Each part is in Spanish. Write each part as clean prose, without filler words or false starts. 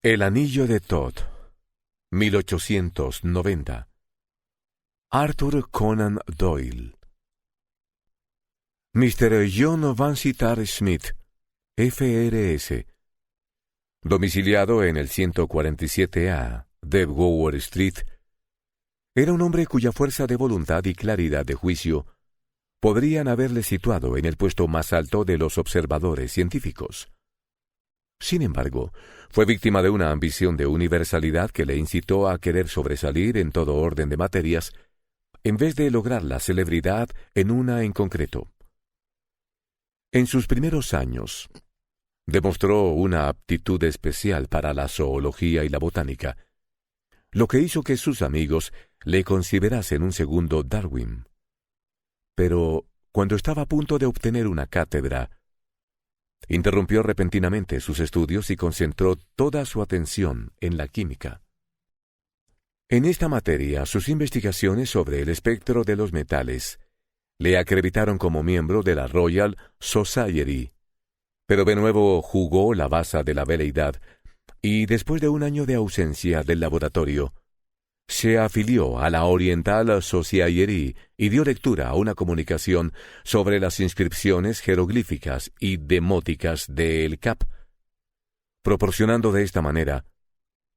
El anillo de Thoth, 1890. Arthur Conan Doyle. Mr. John Vansittart Smith, F.R.S., domiciliado en el 147A de Gower Street, era un hombre cuya fuerza de voluntad y claridad de juicio podrían haberle situado en el puesto más alto de los observadores científicos. Sin embargo, fue víctima de una ambición de universalidad que le incitó a querer sobresalir en todo orden de materias, en vez de lograr la celebridad en una en concreto. En sus primeros años, demostró una aptitud especial para la zoología y la botánica, lo que hizo que sus amigos le considerasen un segundo Darwin. Pero, cuando estaba a punto de obtener una cátedra, interrumpió repentinamente sus estudios y concentró toda su atención en la química. En esta materia, sus investigaciones sobre el espectro de los metales le acreditaron como miembro de la Royal Society, pero de nuevo jugó la baza de la veleidad y, después de un año de ausencia del laboratorio, se afilió a la Oriental Society y dio lectura a una comunicación sobre las inscripciones jeroglíficas y demóticas del Cap, proporcionando de esta manera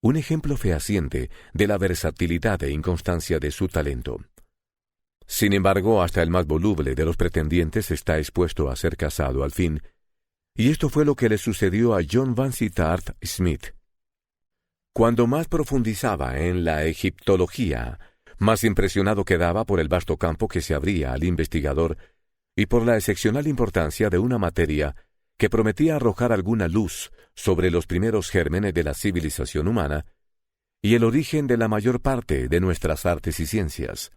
un ejemplo fehaciente de la versatilidad e inconstancia de su talento. Sin embargo, hasta el más voluble de los pretendientes está expuesto a ser casado al fin, y esto fue lo que le sucedió a John Vansittart Smith. Cuando más profundizaba en la egiptología, más impresionado quedaba por el vasto campo que se abría al investigador y por la excepcional importancia de una materia que prometía arrojar alguna luz sobre los primeros gérmenes de la civilización humana y el origen de la mayor parte de nuestras artes y ciencias.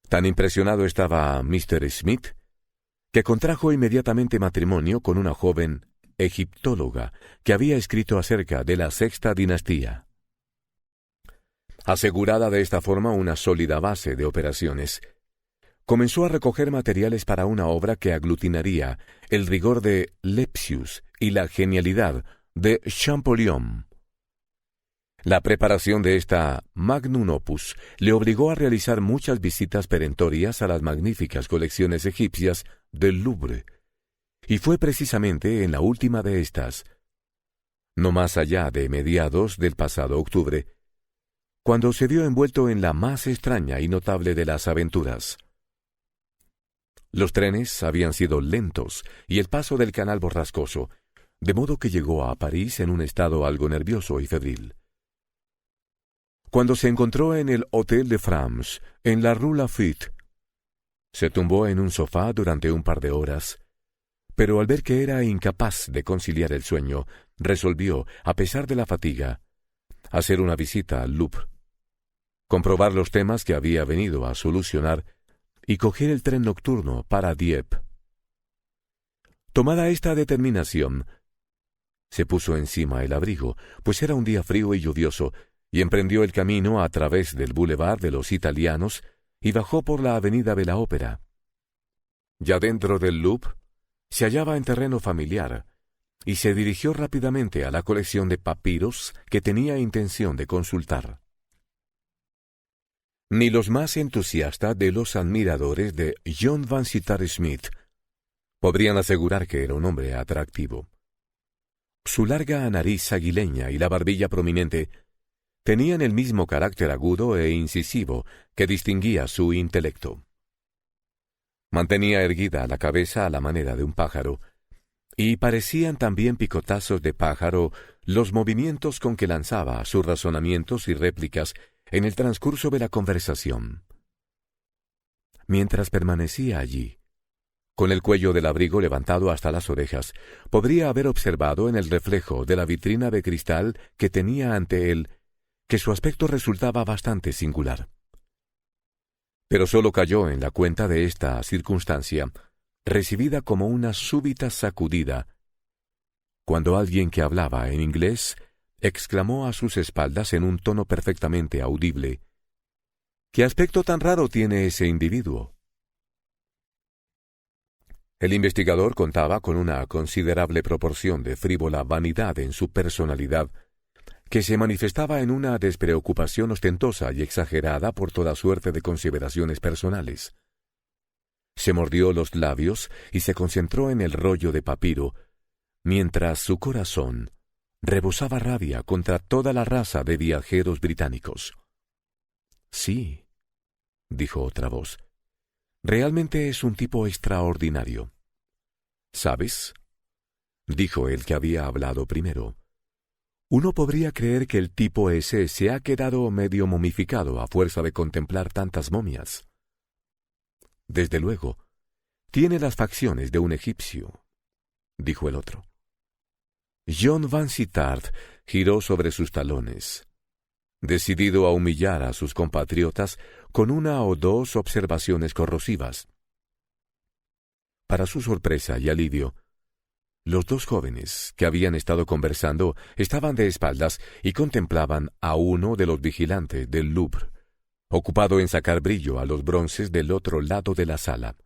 Tan impresionado estaba Mr. Smith que contrajo inmediatamente matrimonio con una joven egiptóloga que había escrito acerca de la sexta dinastía. Asegurada de esta forma una sólida base de operaciones, comenzó a recoger materiales para una obra que aglutinaría el rigor de Lepsius y la genialidad de Champollion. La preparación de esta magnum opus le obligó a realizar muchas visitas perentorias a las magníficas colecciones egipcias del Louvre, y fue precisamente en la última de estas, no más allá de mediados del pasado octubre, cuando se vio envuelto en la más extraña y notable de las aventuras. Los trenes habían sido lentos y el paso del canal borrascoso, de modo que llegó a París en un estado algo nervioso y febril. Cuando se encontró en el Hôtel de France, en la Rue Lafitte, se tumbó en un sofá durante un par de horas, pero al ver que era incapaz de conciliar el sueño, resolvió, a pesar de la fatiga, hacer una visita al Louvre, comprobar los temas que había venido a solucionar y coger el tren nocturno para Dieppe. Tomada esta determinación, se puso encima el abrigo, pues era un día frío y lluvioso, y emprendió el camino a través del Boulevard de los Italianos y bajó por la Avenida de la Ópera. Ya dentro del Louvre, se hallaba en terreno familiar, y se dirigió rápidamente a la colección de papiros que tenía intención de consultar. Ni los más entusiastas de los admiradores de John Vansittart Smith podrían asegurar que era un hombre atractivo. Su larga nariz aguileña y la barbilla prominente tenían el mismo carácter agudo e incisivo que distinguía su intelecto. Mantenía erguida la cabeza a la manera de un pájaro, y parecían también picotazos de pájaro los movimientos con que lanzaba sus razonamientos y réplicas en el transcurso de la conversación. Mientras permanecía allí, con el cuello del abrigo levantado hasta las orejas, podría haber observado en el reflejo de la vitrina de cristal que tenía ante él que su aspecto resultaba bastante singular. Pero sólo cayó en la cuenta de esta circunstancia, recibida como una súbita sacudida, cuando alguien que hablaba en inglés exclamó a sus espaldas en un tono perfectamente audible: «¿Qué aspecto tan raro tiene ese individuo?». El investigador contaba con una considerable proporción de frívola vanidad en su personalidad, que se manifestaba en una despreocupación ostentosa y exagerada por toda suerte de consideraciones personales. Se mordió los labios y se concentró en el rollo de papiro, mientras su corazón rebosaba rabia contra toda la raza de viajeros británicos. «Sí», dijo otra voz, «realmente es un tipo extraordinario». «¿Sabes?», dijo el que había hablado primero, «uno podría creer que el tipo ese se ha quedado medio momificado a fuerza de contemplar tantas momias». «Desde luego, tiene las facciones de un egipcio», dijo el otro. John Vansittart giró sobre sus talones, decidido a humillar a sus compatriotas con una o dos observaciones corrosivas. Para su sorpresa y alivio, los dos jóvenes que habían estado conversando estaban de espaldas y contemplaban a uno de los vigilantes del Louvre, ocupado en sacar brillo a los bronces del otro lado de la sala.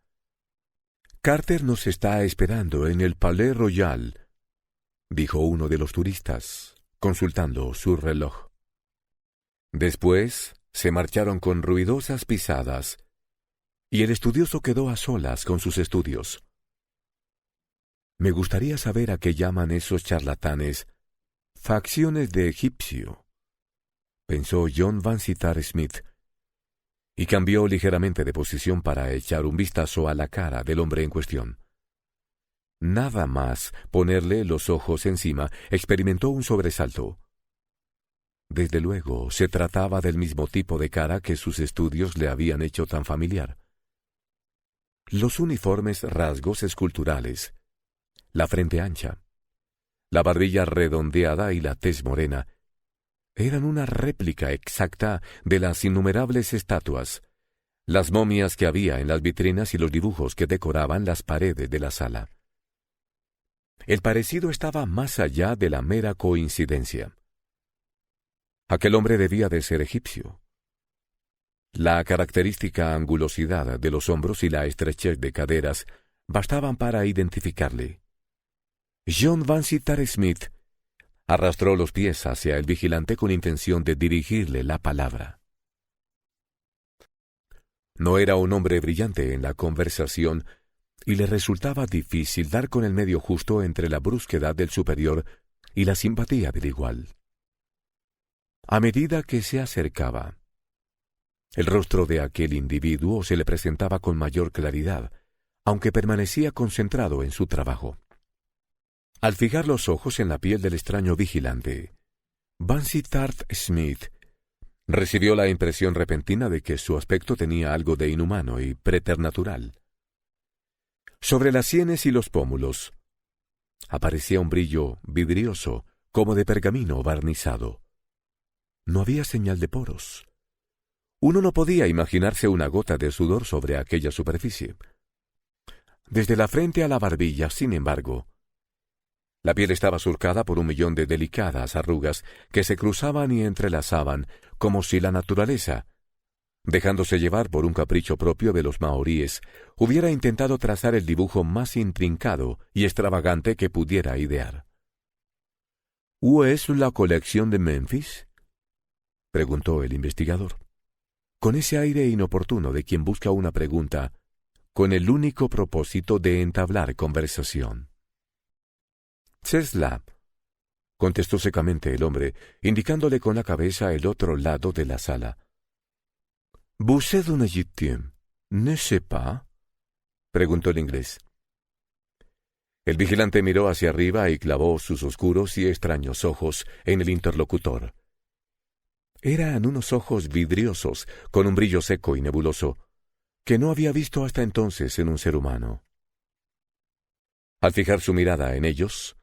«Carter nos está esperando en el Palais Royal», dijo uno de los turistas, consultando su reloj. Después se marcharon con ruidosas pisadas, y el estudioso quedó a solas con sus estudios. «Me gustaría saber a qué llaman esos charlatanes facciones de egipcio», pensó John Vansittart Smith, y cambió ligeramente de posición para echar un vistazo a la cara del hombre en cuestión. Nada más ponerle los ojos encima, experimentó un sobresalto. Desde luego, se trataba del mismo tipo de cara que sus estudios le habían hecho tan familiar. Los uniformes rasgos esculturales, la frente ancha, la barbilla redondeada y la tez morena, eran una réplica exacta de las innumerables estatuas, las momias que había en las vitrinas y los dibujos que decoraban las paredes de la sala. El parecido estaba más allá de la mera coincidencia. Aquel hombre debía de ser egipcio. La característica angulosidad de los hombros y la estrechez de caderas bastaban para identificarle. John Vansittart Smith arrastró los pies hacia el vigilante con intención de dirigirle la palabra. No era un hombre brillante en la conversación, y le resultaba difícil dar con el medio justo entre la brusquedad del superior y la simpatía del igual. A medida que se acercaba, el rostro de aquel individuo se le presentaba con mayor claridad, aunque permanecía concentrado en su trabajo. Al fijar los ojos en la piel del extraño vigilante, Vansittart Smith recibió la impresión repentina de que su aspecto tenía algo de inhumano y preternatural. Sobre las sienes y los pómulos aparecía un brillo vidrioso, como de pergamino barnizado. No había señal de poros. Uno no podía imaginarse una gota de sudor sobre aquella superficie. Desde la frente a la barbilla, sin embargo, la piel estaba surcada por 1.000.000 de delicadas arrugas que se cruzaban y entrelazaban como si la naturaleza, dejándose llevar por un capricho propio de los maoríes, hubiera intentado trazar el dibujo más intrincado y extravagante que pudiera idear. «¿Où es la colección de Memphis?», preguntó el investigador, con ese aire inoportuno de quien busca una pregunta con el único propósito de entablar conversación. «C'est là», contestó secamente el hombre, indicándole con la cabeza el otro lado de la sala. «Vous êtes un Égyptien, n'est-ce pas?», preguntó el inglés. El vigilante miró hacia arriba y clavó sus oscuros y extraños ojos en el interlocutor. Eran unos ojos vidriosos, con un brillo seco y nebuloso, que no había visto hasta entonces en un ser humano. Al fijar su mirada en ellos,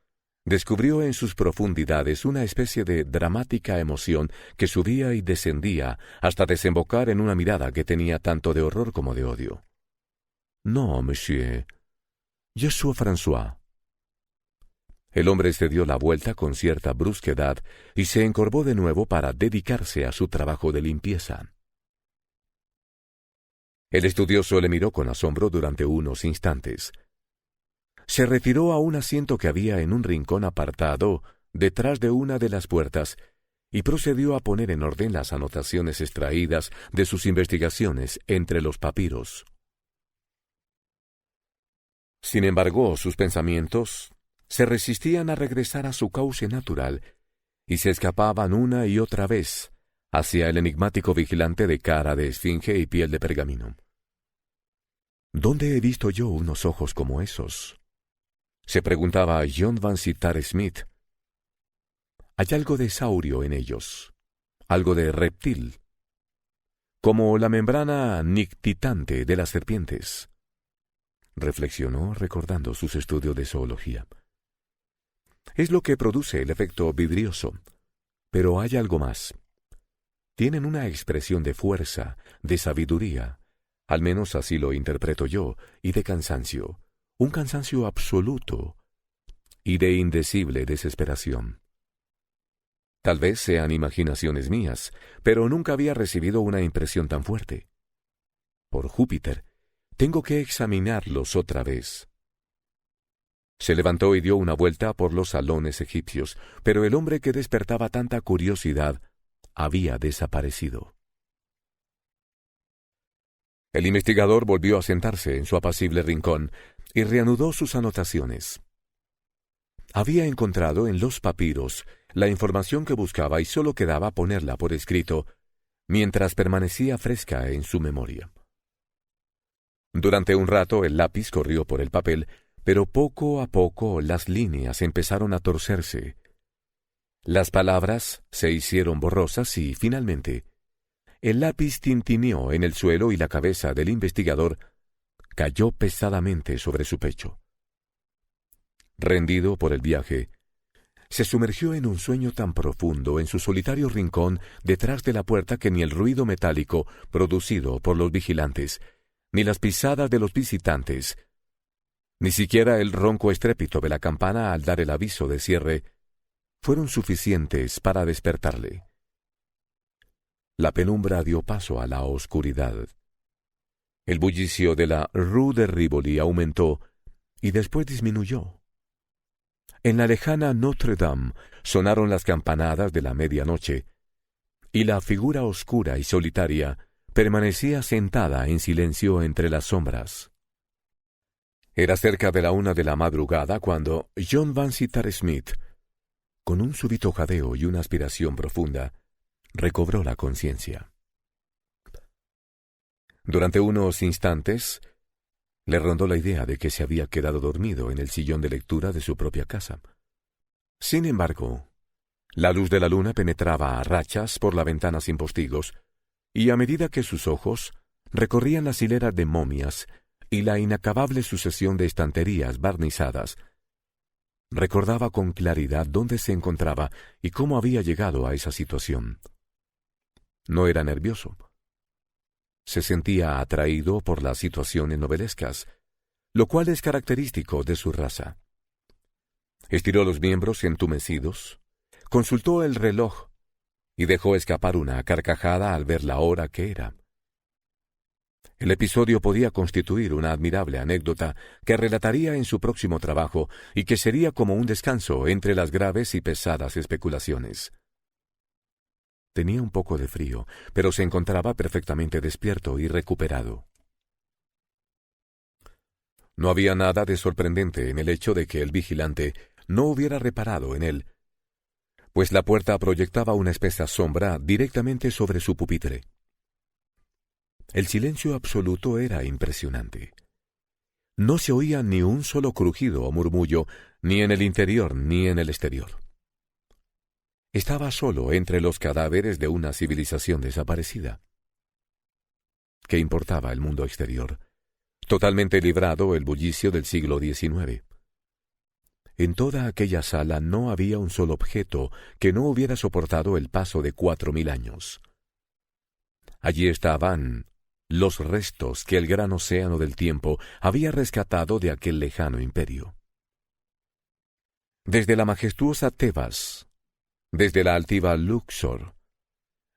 descubrió en sus profundidades una especie de dramática emoción que subía y descendía hasta desembocar en una mirada que tenía tanto de horror como de odio. «No, monsieur, je suis François». El hombre se dio la vuelta con cierta brusquedad y se encorvó de nuevo para dedicarse a su trabajo de limpieza. El estudioso le miró con asombro durante unos instantes. Se retiró a un asiento que había en un rincón apartado, detrás de una de las puertas, y procedió a poner en orden las anotaciones extraídas de sus investigaciones entre los papiros. Sin embargo, sus pensamientos se resistían a regresar a su cauce natural y se escapaban una y otra vez hacia el enigmático vigilante de cara de esfinge y piel de pergamino. ¿Dónde he visto yo unos ojos como esos?, se preguntaba John Vansittart Smith. Hay algo de saurio en ellos, algo de reptil, como la membrana nictitante de las serpientes. Reflexionó recordando sus estudios de zoología. Es lo que produce el efecto vidrioso, pero hay algo más. Tienen una expresión de fuerza, de sabiduría, al menos así lo interpreto yo, y de cansancio, un cansancio absoluto y de indecible desesperación. Tal vez sean imaginaciones mías, pero nunca había recibido una impresión tan fuerte. Por Júpiter, tengo que examinarlos otra vez. Se levantó y dio una vuelta por los salones egipcios, pero el hombre que despertaba tanta curiosidad había desaparecido. El investigador volvió a sentarse en su apacible rincón y reanudó sus anotaciones. Había encontrado en los papiros la información que buscaba y solo quedaba ponerla por escrito, mientras permanecía fresca en su memoria. Durante un rato el lápiz corrió por el papel, pero poco a poco las líneas empezaron a torcerse. Las palabras se hicieron borrosas y, finalmente, el lápiz tintineó en el suelo y la cabeza del investigador cayó pesadamente sobre su pecho. Rendido por el viaje, se sumergió en un sueño tan profundo en su solitario rincón detrás de la puerta que ni el ruido metálico producido por los vigilantes, ni las pisadas de los visitantes, ni siquiera el ronco estrépito de la campana al dar el aviso de cierre, fueron suficientes para despertarle. La penumbra dio paso a la oscuridad. El bullicio de la Rue de Rivoli aumentó y después disminuyó. En la lejana Notre Dame sonaron las campanadas de la medianoche, y la figura oscura y solitaria permanecía sentada en silencio entre las sombras. Era cerca de la 1 de la madrugada cuando John Vansittart Smith, con un súbito jadeo y una aspiración profunda, recobró la conciencia. Durante unos instantes, le rondó la idea de que se había quedado dormido en el sillón de lectura de su propia casa. Sin embargo, la luz de la luna penetraba a rachas por la ventana sin postigos, y a medida que sus ojos recorrían las hileras de momias y la inacabable sucesión de estanterías barnizadas, recordaba con claridad dónde se encontraba y cómo había llegado a esa situación. No era nervioso. Se sentía atraído por las situaciones novelescas, lo cual es característico de su raza. Estiró los miembros entumecidos, consultó el reloj y dejó escapar una carcajada al ver la hora que era. El episodio podía constituir una admirable anécdota que relataría en su próximo trabajo y que sería como un descanso entre las graves y pesadas especulaciones. Tenía un poco de frío, pero se encontraba perfectamente despierto y recuperado. No había nada de sorprendente en el hecho de que el vigilante no hubiera reparado en él, pues la puerta proyectaba una espesa sombra directamente sobre su pupitre. El silencio absoluto era impresionante. No se oía ni un solo crujido o murmullo, ni en el interior ni en el exterior. Estaba solo entre los cadáveres de una civilización desaparecida. ¿Qué importaba el mundo exterior? Totalmente librado el bullicio del siglo XIX. En toda aquella sala no había un solo objeto que no hubiera soportado el paso de 4000 años. Allí estaban los restos que el gran océano del tiempo había rescatado de aquel lejano imperio. Desde la majestuosa Tebas, desde la altiva Luxor,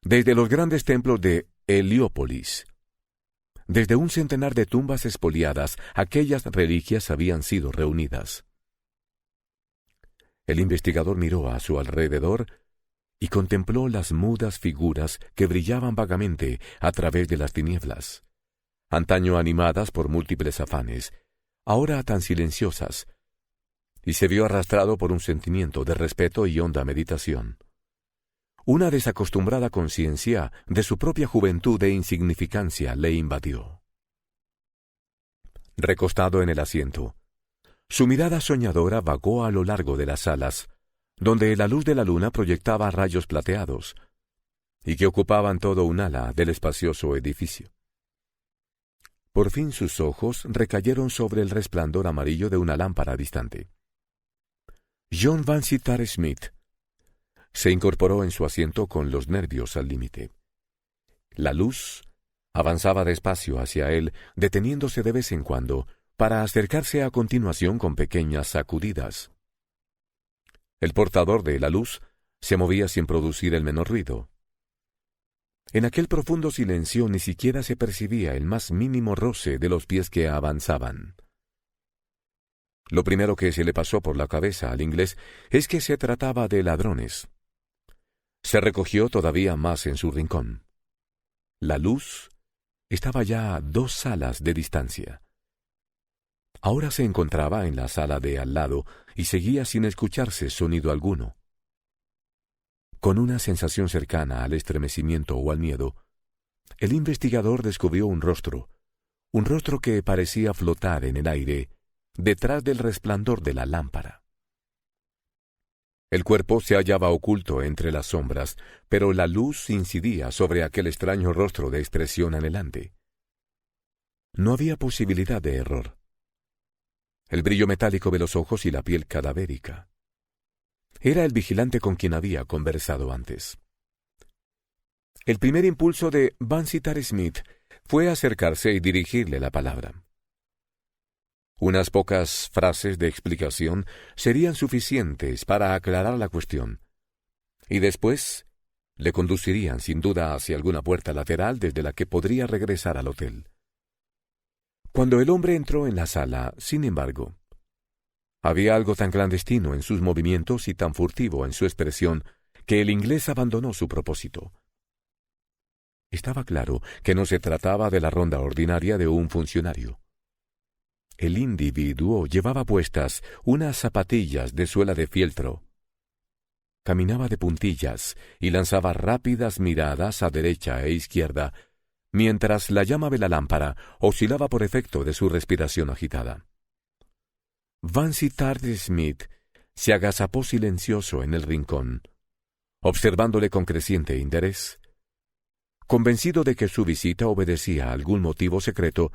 desde los grandes templos de Heliópolis, desde un centenar de tumbas expoliadas, aquellas reliquias habían sido reunidas. El investigador miró a su alrededor y contempló las mudas figuras que brillaban vagamente a través de las tinieblas, antaño animadas por múltiples afanes, ahora tan silenciosas, y se vio arrastrado por un sentimiento de respeto y honda meditación. Una desacostumbrada conciencia de su propia juventud e insignificancia le invadió. Recostado en el asiento, su mirada soñadora vagó a lo largo de las salas, donde la luz de la luna proyectaba rayos plateados, y que ocupaban todo un ala del espacioso edificio. Por fin sus ojos recayeron sobre el resplandor amarillo de una lámpara distante. John Vansittart Smith se incorporó en su asiento con los nervios al límite. La luz avanzaba despacio hacia él, deteniéndose de vez en cuando, para acercarse a continuación con pequeñas sacudidas. El portador de la luz se movía sin producir el menor ruido. En aquel profundo silencio ni siquiera se percibía el más mínimo roce de los pies que avanzaban. Lo primero que se le pasó por la cabeza al inglés es que se trataba de ladrones. Se recogió todavía más en su rincón. La luz estaba ya a 2 salas de distancia. Ahora se encontraba en la sala de al lado y seguía sin escucharse sonido alguno. Con una sensación cercana al estremecimiento o al miedo, el investigador descubrió un rostro que parecía flotar en el aire detrás del resplandor de la lámpara. El cuerpo se hallaba oculto entre las sombras, pero la luz incidía sobre aquel extraño rostro de expresión anhelante. No había posibilidad de error. El brillo metálico de los ojos y la piel cadavérica. Era el vigilante con quien había conversado antes. El primer impulso de Vansittart Smith fue acercarse y dirigirle la palabra. Unas pocas frases de explicación serían suficientes para aclarar la cuestión, y después le conducirían sin duda hacia alguna puerta lateral desde la que podría regresar al hotel. Cuando el hombre entró en la sala, sin embargo, había algo tan clandestino en sus movimientos y tan furtivo en su expresión que el inglés abandonó su propósito. Estaba claro que no se trataba de la ronda ordinaria de un funcionario. El individuo llevaba puestas unas zapatillas de suela de fieltro. Caminaba de puntillas y lanzaba rápidas miradas a derecha e izquierda, mientras la llama de la lámpara oscilaba por efecto de su respiración agitada. Vansittart Smith se agazapó silencioso en el rincón, observándole con creciente interés, convencido de que su visita obedecía a algún motivo secreto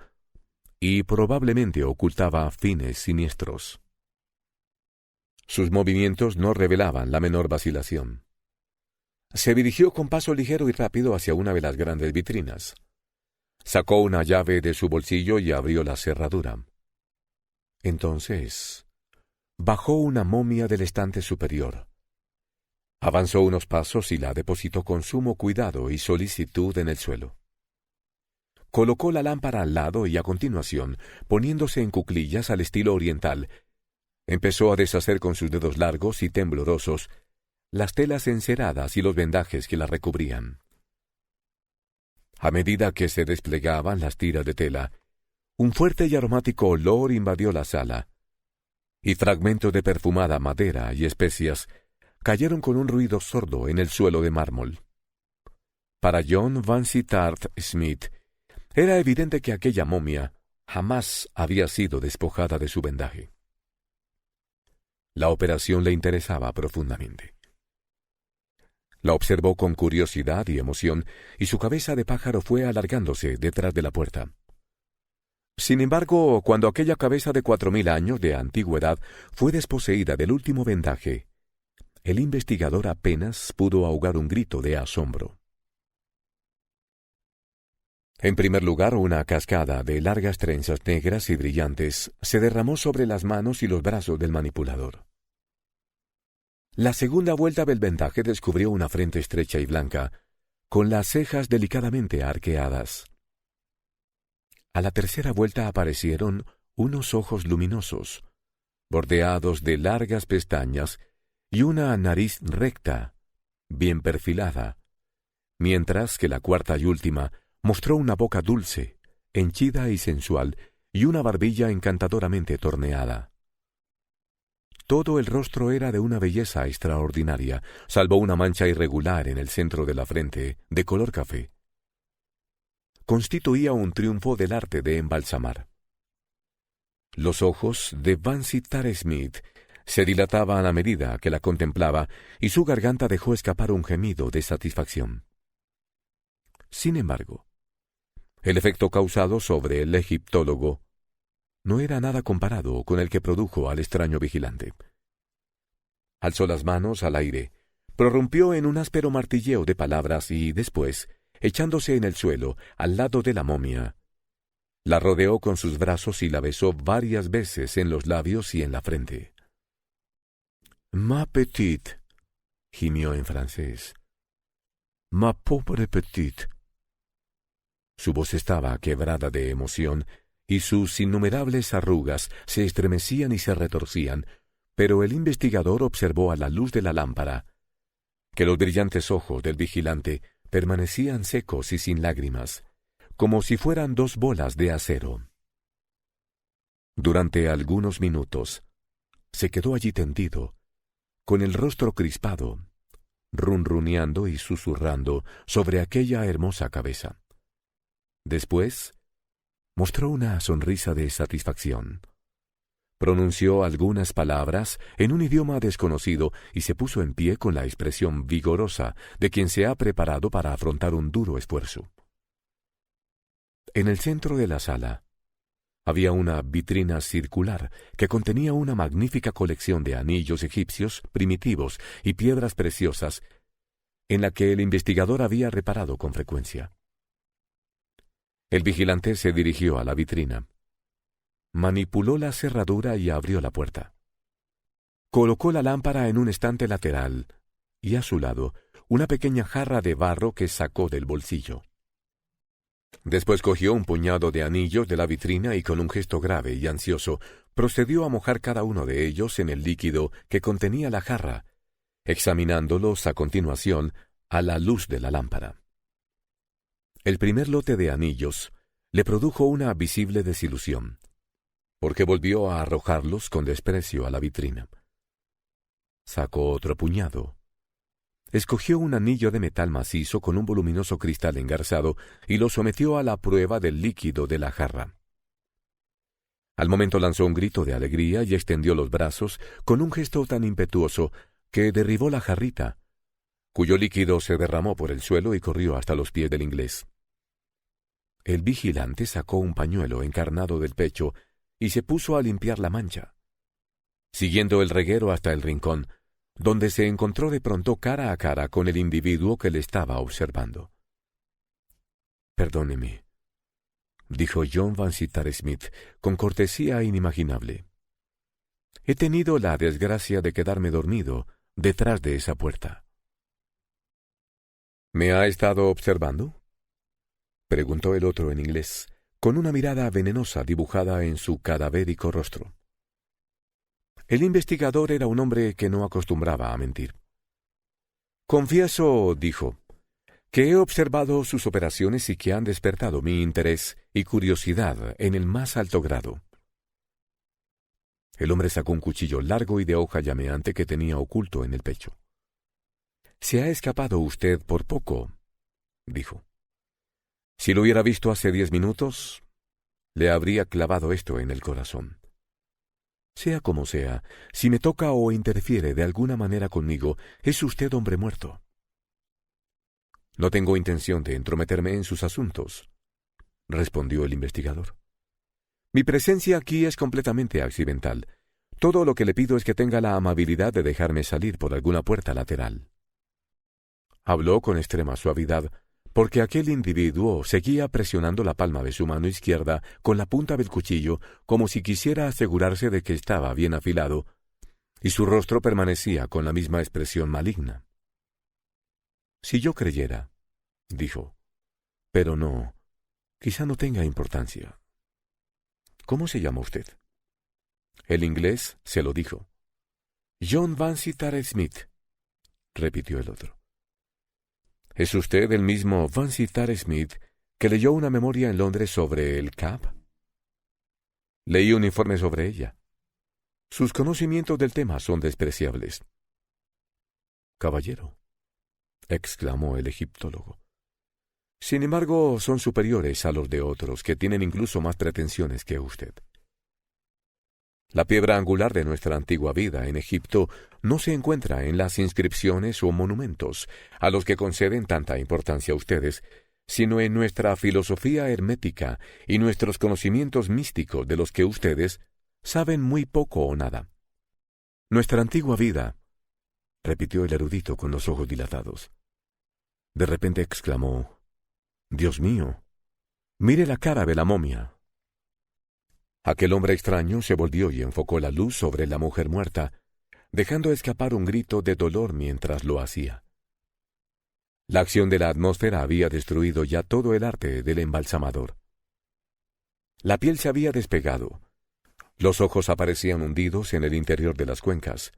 y probablemente ocultaba fines siniestros. Sus movimientos no revelaban la menor vacilación. Se dirigió con paso ligero y rápido hacia una de las grandes vitrinas. Sacó una llave de su bolsillo y abrió la cerradura. Entonces, bajó una momia del estante superior. Avanzó unos pasos y la depositó con sumo cuidado y solicitud en el suelo. Colocó la lámpara al lado y a continuación, poniéndose en cuclillas al estilo oriental, empezó a deshacer con sus dedos largos y temblorosos las telas enceradas y los vendajes que la recubrían. A medida que se desplegaban las tiras de tela, un fuerte y aromático olor invadió la sala, y fragmentos de perfumada madera y especias cayeron con un ruido sordo en el suelo de mármol. Para John Vansittart Smith, era evidente que aquella momia jamás había sido despojada de su vendaje. La operación le interesaba profundamente. La observó con curiosidad y emoción, y su cabeza de pájaro fue alargándose detrás de la puerta. Sin embargo, cuando aquella cabeza de 4000 años de antigüedad fue desposeída del último vendaje, el investigador apenas pudo ahogar un grito de asombro. En primer lugar, una cascada de largas trenzas negras y brillantes se derramó sobre las manos y los brazos del manipulador. La segunda vuelta del vendaje descubrió una frente estrecha y blanca, con las cejas delicadamente arqueadas. A la tercera vuelta aparecieron unos ojos luminosos, bordeados de largas pestañas y una nariz recta, bien perfilada, mientras que la cuarta y última mostró una boca dulce, henchida y sensual, y una barbilla encantadoramente torneada. Todo el rostro era de una belleza extraordinaria, salvo una mancha irregular en el centro de la frente, de color café. Constituía un triunfo del arte de embalsamar. Los ojos de Vansittart Smith se dilataban a medida que la contemplaba, y su garganta dejó escapar un gemido de satisfacción. Sin embargo, el efecto causado sobre el egiptólogo no era nada comparado con el que produjo al extraño vigilante. Alzó las manos al aire, prorrumpió en un áspero martilleo de palabras y, después, echándose en el suelo, al lado de la momia, la rodeó con sus brazos y la besó varias veces en los labios y en la frente. «Ma petite», gimió en francés. «Ma pauvre petite». Su voz estaba quebrada de emoción, y sus innumerables arrugas se estremecían y se retorcían, pero el investigador observó a la luz de la lámpara que los brillantes ojos del vigilante permanecían secos y sin lágrimas, como si fueran dos bolas de acero. Durante algunos minutos se quedó allí tendido, con el rostro crispado, runruneando y susurrando sobre aquella hermosa cabeza. Después mostró una sonrisa de satisfacción. Pronunció algunas palabras en un idioma desconocido y se puso en pie con la expresión vigorosa de quien se ha preparado para afrontar un duro esfuerzo. En el centro de la sala había una vitrina circular que contenía una magnífica colección de anillos egipcios primitivos y piedras preciosas en la que el investigador había reparado con frecuencia. El vigilante se dirigió a la vitrina. Manipuló la cerradura y abrió la puerta. Colocó la lámpara en un estante lateral y a su lado una pequeña jarra de barro que sacó del bolsillo. Después cogió un puñado de anillos de la vitrina y con un gesto grave y ansioso procedió a mojar cada uno de ellos en el líquido que contenía la jarra, examinándolos a continuación a la luz de la lámpara. El primer lote de anillos le produjo una visible desilusión, porque volvió a arrojarlos con desprecio a la vitrina. Sacó otro puñado. Escogió un anillo de metal macizo con un voluminoso cristal engarzado y lo sometió a la prueba del líquido de la jarra. Al momento lanzó un grito de alegría y extendió los brazos con un gesto tan impetuoso que derribó la jarrita, cuyo líquido se derramó por el suelo y corrió hasta los pies del inglés. El vigilante sacó un pañuelo encarnado del pecho y se puso a limpiar la mancha, siguiendo el reguero hasta el rincón, donde se encontró de pronto cara a cara con el individuo que le estaba observando. «Perdóneme», dijo John Vansittart Smith con cortesía inimaginable. «He tenido la desgracia de quedarme dormido detrás de esa puerta». «¿Me ha estado observando?», preguntó el otro en inglés, con una mirada venenosa dibujada en su cadavérico rostro. El investigador era un hombre que no acostumbraba a mentir. «Confieso», dijo, «que he observado sus operaciones y que han despertado mi interés y curiosidad en el más alto grado». El hombre sacó un cuchillo largo y de hoja llameante que tenía oculto en el pecho. «Se ha escapado usted por poco», dijo. «Si lo hubiera visto hace 10 minutos, le habría clavado esto en el corazón. Sea como sea, si me toca o interfiere de alguna manera conmigo, es usted hombre muerto». «No tengo intención de entrometerme en sus asuntos», respondió el investigador. «Mi presencia aquí es completamente accidental. Todo lo que le pido es que tenga la amabilidad de dejarme salir por alguna puerta lateral». Habló con extrema suavidad, porque aquel individuo seguía presionando la palma de su mano izquierda con la punta del cuchillo como si quisiera asegurarse de que estaba bien afilado, y su rostro permanecía con la misma expresión maligna. «Si yo creyera», dijo, «pero no, quizá no tenga importancia. ¿Cómo se llama usted?». El inglés se lo dijo. «John Vansittart Smith», repitió el otro. ¿Es usted el mismo Vansittart Smith que leyó una memoria en Londres sobre el CAP? Leí un informe sobre ella. Sus conocimientos del tema son despreciables. Caballero, exclamó el egiptólogo. Sin embargo, son superiores a los de otros, que tienen incluso más pretensiones que usted. La piedra angular de nuestra antigua vida en Egipto no se encuentra en las inscripciones o monumentos a los que conceden tanta importancia a ustedes, sino en nuestra filosofía hermética y nuestros conocimientos místicos de los que ustedes saben muy poco o nada. Nuestra antigua vida, repitió el erudito con los ojos dilatados. De repente exclamó, «Dios mío, mire la cara de la momia». Aquel hombre extraño se volvió y enfocó la luz sobre la mujer muerta, dejando escapar un grito de dolor mientras lo hacía. La acción de la atmósfera había destruido ya todo el arte del embalsamador. La piel se había despegado. Los ojos aparecían hundidos en el interior de las cuencas.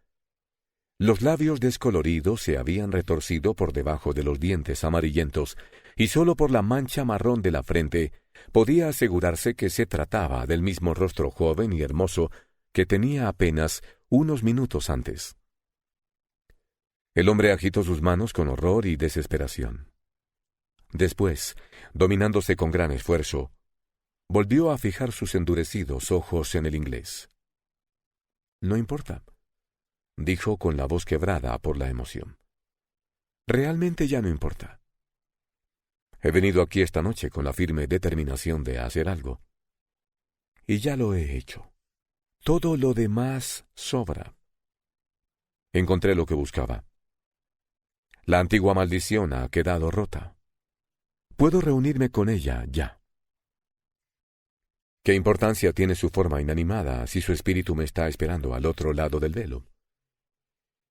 Los labios descoloridos se habían retorcido por debajo de los dientes amarillentos, y sólo por la mancha marrón de la frente podía asegurarse que se trataba del mismo rostro joven y hermoso que tenía apenas unos minutos antes. El hombre agitó sus manos con horror y desesperación. Después, dominándose con gran esfuerzo, volvió a fijar sus endurecidos ojos en el inglés. «No importa», dijo con la voz quebrada por la emoción. «Realmente ya no importa. He venido aquí esta noche con la firme determinación de hacer algo. Y ya lo he hecho. Todo lo demás sobra. Encontré lo que buscaba. La antigua maldición ha quedado rota. Puedo reunirme con ella ya. ¿Qué importancia tiene su forma inanimada si su espíritu me está esperando al otro lado del velo?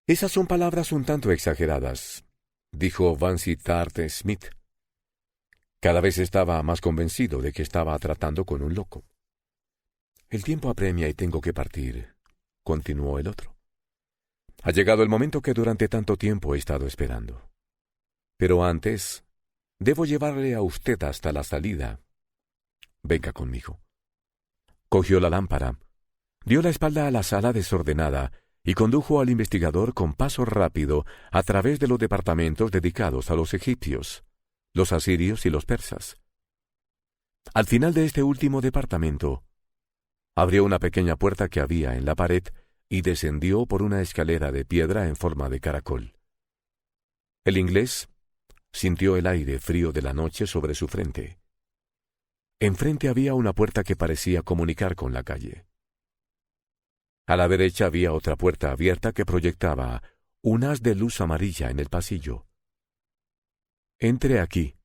Esas son palabras un tanto exageradas, dijo Vansittart Smith. Cada vez estaba más convencido de que estaba tratando con un loco. El tiempo apremia y tengo que partir, continuó el otro. Ha llegado el momento que durante tanto tiempo he estado esperando. Pero antes, debo llevarle a usted hasta la salida. Venga conmigo. Cogió la lámpara, dio la espalda a la sala desordenada y condujo al investigador con paso rápido a través de los departamentos dedicados a los egipcios, los asirios y los persas. Al final de este último departamento, abrió una pequeña puerta que había en la pared y descendió por una escalera de piedra en forma de caracol. El inglés sintió el aire frío de la noche sobre su frente. Enfrente había una puerta que parecía comunicar con la calle. A la derecha había otra puerta abierta que proyectaba un haz de luz amarilla en el pasillo. «Entre aquí»,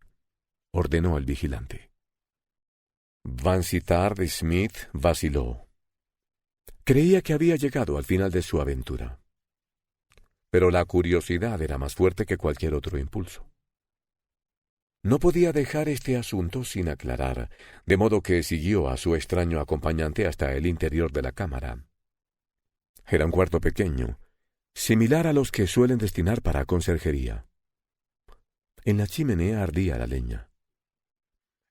ordenó el vigilante. Vansittart Smith vaciló. Creía que había llegado al final de su aventura. Pero la curiosidad era más fuerte que cualquier otro impulso. No podía dejar este asunto sin aclarar, de modo que siguió a su extraño acompañante hasta el interior de la cámara. Era un cuarto pequeño, similar a los que suelen destinar para conserjería. En la chimenea ardía la leña.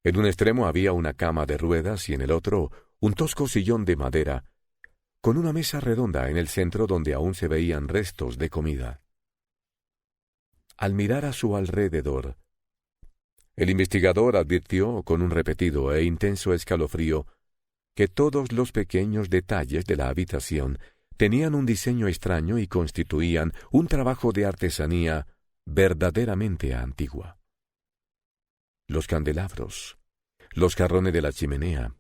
En un extremo había una cama de ruedas y en el otro un tosco sillón de madera, con una mesa redonda en el centro donde aún se veían restos de comida. Al mirar a su alrededor, el investigador advirtió con un repetido e intenso escalofrío que todos los pequeños detalles de la habitación tenían un diseño extraño y constituían un trabajo de artesanía verdaderamente antigua. Los candelabros, los jarrones de la chimenea,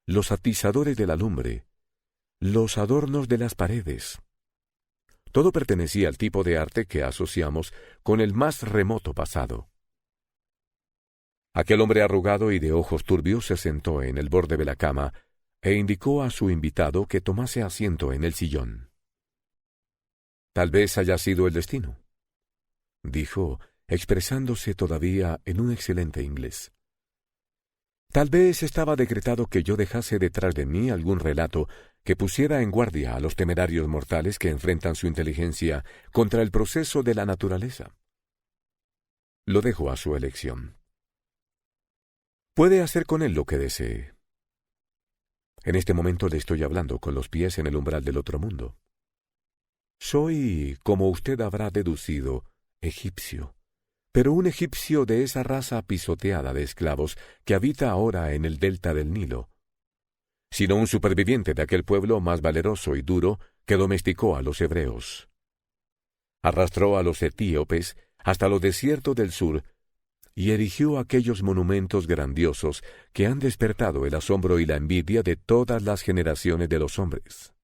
los atizadores de la lumbre, los adornos de las paredes. Todo pertenecía al tipo de arte que asociamos con el más remoto pasado. Aquel hombre arrugado y de ojos turbios se sentó en el borde de la cama e indicó a su invitado que tomase asiento en el sillón. «Tal vez haya sido el destino», dijo, expresándose todavía en un excelente inglés. «Tal vez estaba decretado que yo dejase detrás de mí algún relato que pusiera en guardia a los temerarios mortales que enfrentan su inteligencia contra el proceso de la naturaleza. lo dejo a su elección. Puede hacer con él lo que desee. En este momento le estoy hablando con los pies en el umbral del otro mundo. Soy, como usted habrá deducido, egipcio, pero un egipcio de esa raza pisoteada de esclavos que habita ahora en el delta del Nilo, sino un superviviente de aquel pueblo más valeroso y duro que domesticó a los hebreos. Arrastró a los etíopes hasta los desiertos del sur y erigió aquellos monumentos grandiosos que han despertado el asombro y la envidia de todas las generaciones de los hombres.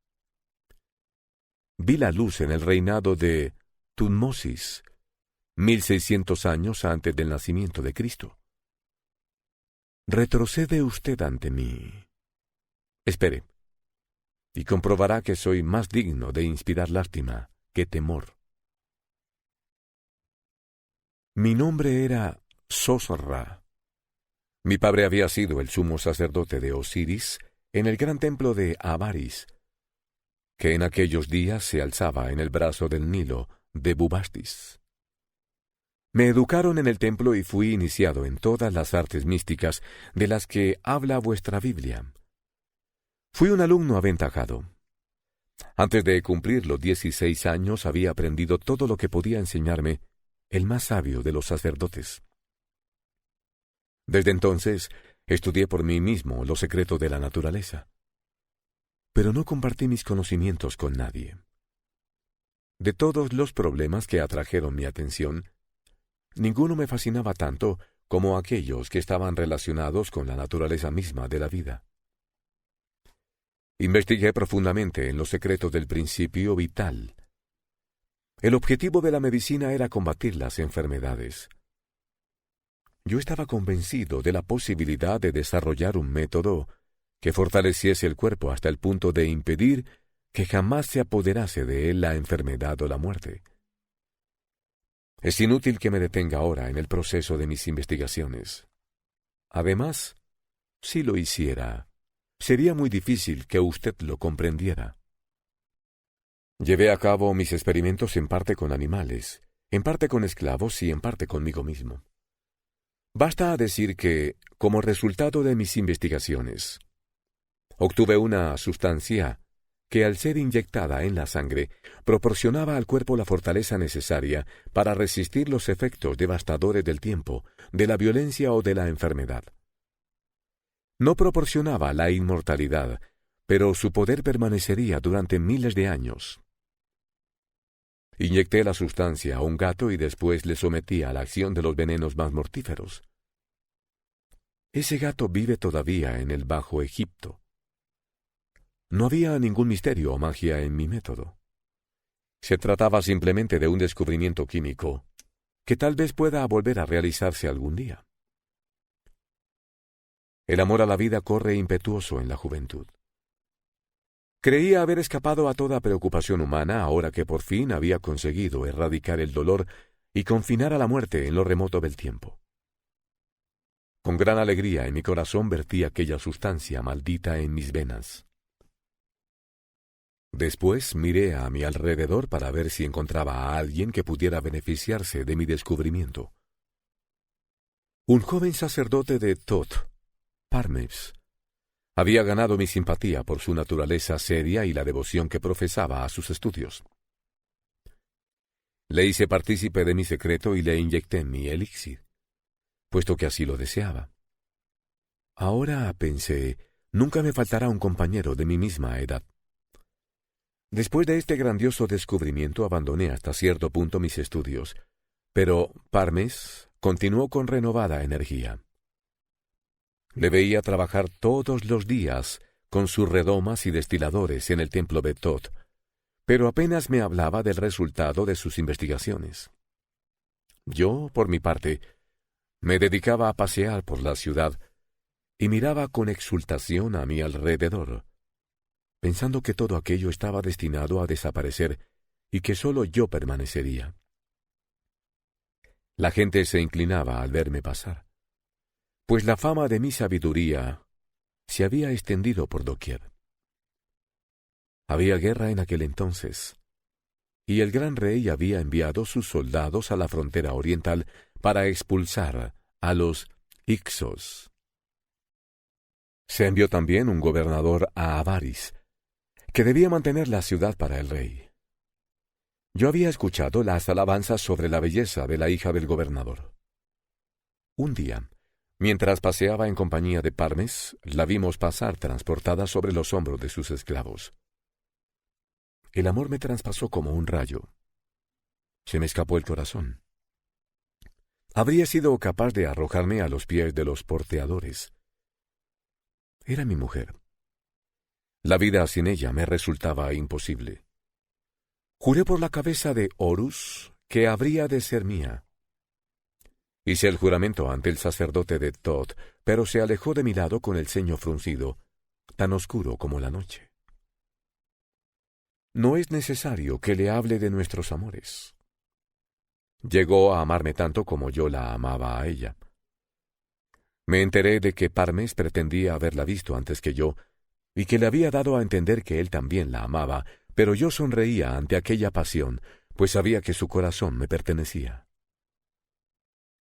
Vi la luz en el reinado de Tutmosis, 1600 años antes del nacimiento de Cristo. Retrocede usted ante mí. Espere, y comprobará que soy más digno de inspirar lástima que temor. Mi nombre era Sosra. Mi padre había sido el sumo sacerdote de Osiris en el gran templo de Avaris, que en aquellos días se alzaba en el brazo del Nilo de Bubastis. Me educaron en el templo y fui iniciado en todas las artes místicas de las que habla vuestra Biblia. Fui un alumno aventajado. Antes de cumplir los 16 años había aprendido todo lo que podía enseñarme el más sabio de los sacerdotes. Desde entonces, estudié por mí mismo los secretos de la naturaleza. Pero no compartí mis conocimientos con nadie. De todos los problemas que atrajeron mi atención, ninguno me fascinaba tanto como aquellos que estaban relacionados con la naturaleza misma de la vida. Investigué profundamente en los secretos del principio vital. El objetivo de la medicina era combatir las enfermedades. Yo estaba convencido de la posibilidad de desarrollar un método que fortaleciese el cuerpo hasta el punto de impedir que jamás se apoderase de él la enfermedad o la muerte. Es inútil que me detenga ahora en el proceso de mis investigaciones. Además, si lo hiciera, sería muy difícil que usted lo comprendiera. Llevé a cabo mis experimentos en parte con animales, en parte con esclavos y en parte conmigo mismo. Basta decir que, como resultado de mis investigaciones, obtuve una sustancia que, al ser inyectada en la sangre, proporcionaba al cuerpo la fortaleza necesaria para resistir los efectos devastadores del tiempo, de la violencia o de la enfermedad. No proporcionaba la inmortalidad, pero su poder permanecería durante miles de años. Inyecté la sustancia a un gato y después le sometí a la acción de los venenos más mortíferos. Ese gato vive todavía en el Bajo Egipto. No había ningún misterio o magia en mi método. Se trataba simplemente de un descubrimiento químico que tal vez pueda volver a realizarse algún día. El amor a la vida corre impetuoso en la juventud. Creía haber escapado a toda preocupación humana ahora que por fin había conseguido erradicar el dolor y confinar a la muerte en lo remoto del tiempo. Con gran alegría en mi corazón vertí aquella sustancia maldita en mis venas. Después miré a mi alrededor para ver si encontraba a alguien que pudiera beneficiarse de mi descubrimiento. Un joven sacerdote de Thoth, Parmes, había ganado mi simpatía por su naturaleza seria y la devoción que profesaba a sus estudios. Le hice partícipe de mi secreto y le inyecté mi elixir, puesto que así lo deseaba. Ahora, pensé, nunca me faltará un compañero de mi misma edad. Después de este grandioso descubrimiento abandoné hasta cierto punto mis estudios, pero Parmes continuó con renovada energía. Le veía trabajar todos los días con sus redomas y destiladores en el templo de Thoth, pero apenas me hablaba del resultado de sus investigaciones. Yo, por mi parte, me dedicaba a pasear por la ciudad y miraba con exultación a mi alrededor, pensando que todo aquello estaba destinado a desaparecer y que sólo yo permanecería. La gente se inclinaba al verme pasar, pues la fama de mi sabiduría se había extendido por doquier. Había guerra en aquel entonces, y el gran rey había enviado sus soldados a la frontera oriental para expulsar a los Hicsos. Se envió también un gobernador a Avaris, que debía mantener la ciudad para el rey. Yo había escuchado las alabanzas sobre la belleza de la hija del gobernador. Un día, mientras paseaba en compañía de Parmes, la vimos pasar transportada sobre los hombros de sus esclavos. El amor me traspasó como un rayo. Se me escapó el corazón. Habría sido capaz de arrojarme a los pies de los porteadores. Era mi mujer. La vida sin ella me resultaba imposible. Juré por la cabeza de Horus que habría de ser mía. Hice el juramento ante el sacerdote de Thoth, pero se alejó de mi lado con el ceño fruncido, tan oscuro como la noche. No es necesario que le hable de nuestros amores. Llegó a amarme tanto como yo la amaba a ella. Me enteré de que Parmes pretendía haberla visto antes que yo, y que le había dado a entender que él también la amaba, pero yo sonreía ante aquella pasión, pues sabía que su corazón me pertenecía.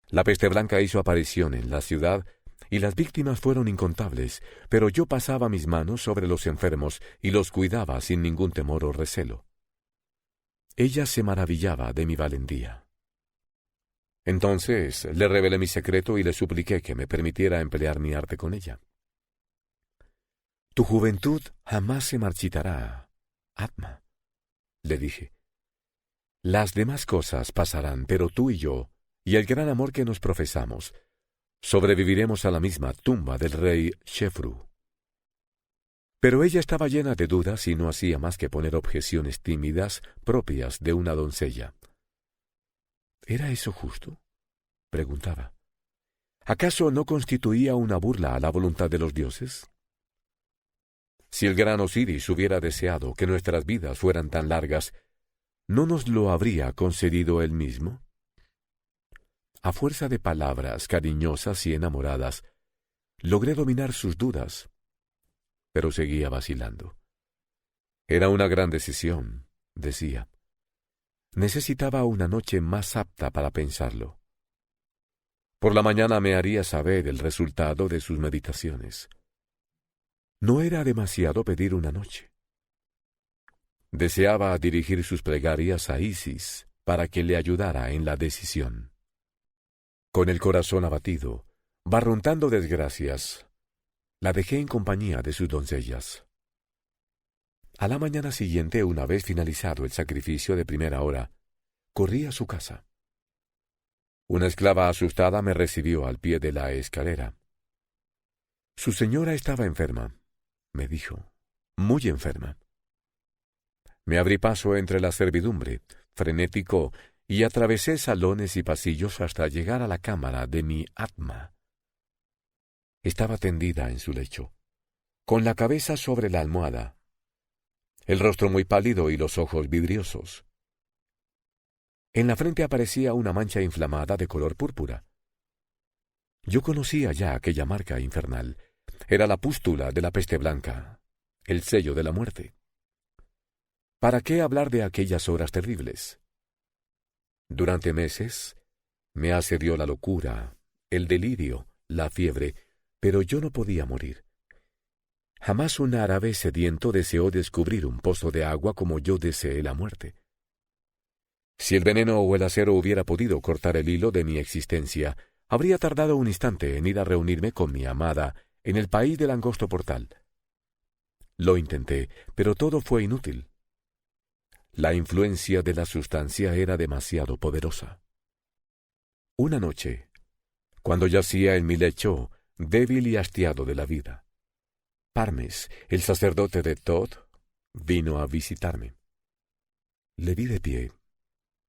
La peste blanca hizo aparición en la ciudad, y las víctimas fueron incontables, pero yo pasaba mis manos sobre los enfermos y los cuidaba sin ningún temor o recelo. Ella se maravillaba de mi valentía. Entonces le revelé mi secreto y le supliqué que me permitiera emplear mi arte con ella. «Tu juventud jamás se marchitará, Atma», le dije. «Las demás cosas pasarán, pero tú y yo, y el gran amor que nos profesamos, sobreviviremos a la misma tumba del rey Shefru». Pero ella estaba llena de dudas y no hacía más que poner objeciones tímidas propias de una doncella. ¿Era eso justo?, preguntaba. ¿Acaso no constituía una burla a la voluntad de los dioses? Si el gran Osiris hubiera deseado que nuestras vidas fueran tan largas, ¿no nos lo habría concedido él mismo? A fuerza de palabras cariñosas y enamoradas, logré dominar sus dudas, pero seguía vacilando. Era una gran decisión, decía. Necesitaba una noche más apta para pensarlo. Por la mañana me haría saber el resultado de sus meditaciones. No era demasiado pedir una noche. Deseaba dirigir sus plegarias a Isis para que le ayudara en la decisión. Con el corazón abatido, barruntando desgracias, la dejé en compañía de sus doncellas. A la mañana siguiente, una vez finalizado el sacrificio de primera hora, corrí a su casa. Una esclava asustada me recibió al pie de la escalera. Su señora estaba enferma, me dijo, muy enferma. Me abrí paso entre la servidumbre, frenético, y atravesé salones y pasillos hasta llegar a la cámara de mi Atma. Estaba tendida en su lecho, con la cabeza sobre la almohada, el rostro muy pálido y los ojos vidriosos. En la frente aparecía una mancha inflamada de color púrpura. Yo conocía ya aquella marca infernal. Era la pústula de la peste blanca, el sello de la muerte. ¿Para qué hablar de aquellas horas terribles? Durante meses me asedió la locura, el delirio, la fiebre, pero yo no podía morir. Jamás un árabe sediento deseó descubrir un pozo de agua como yo deseé la muerte. Si el veneno o el acero hubiera podido cortar el hilo de mi existencia, habría tardado un instante en ir a reunirme con mi amada en el país del angosto portal. Lo intenté, pero todo fue inútil. La influencia de la sustancia era demasiado poderosa. Una noche, cuando yacía en mi lecho, débil y hastiado de la vida, Parmes, el sacerdote de Thoth, vino a visitarme. Le vi de pie,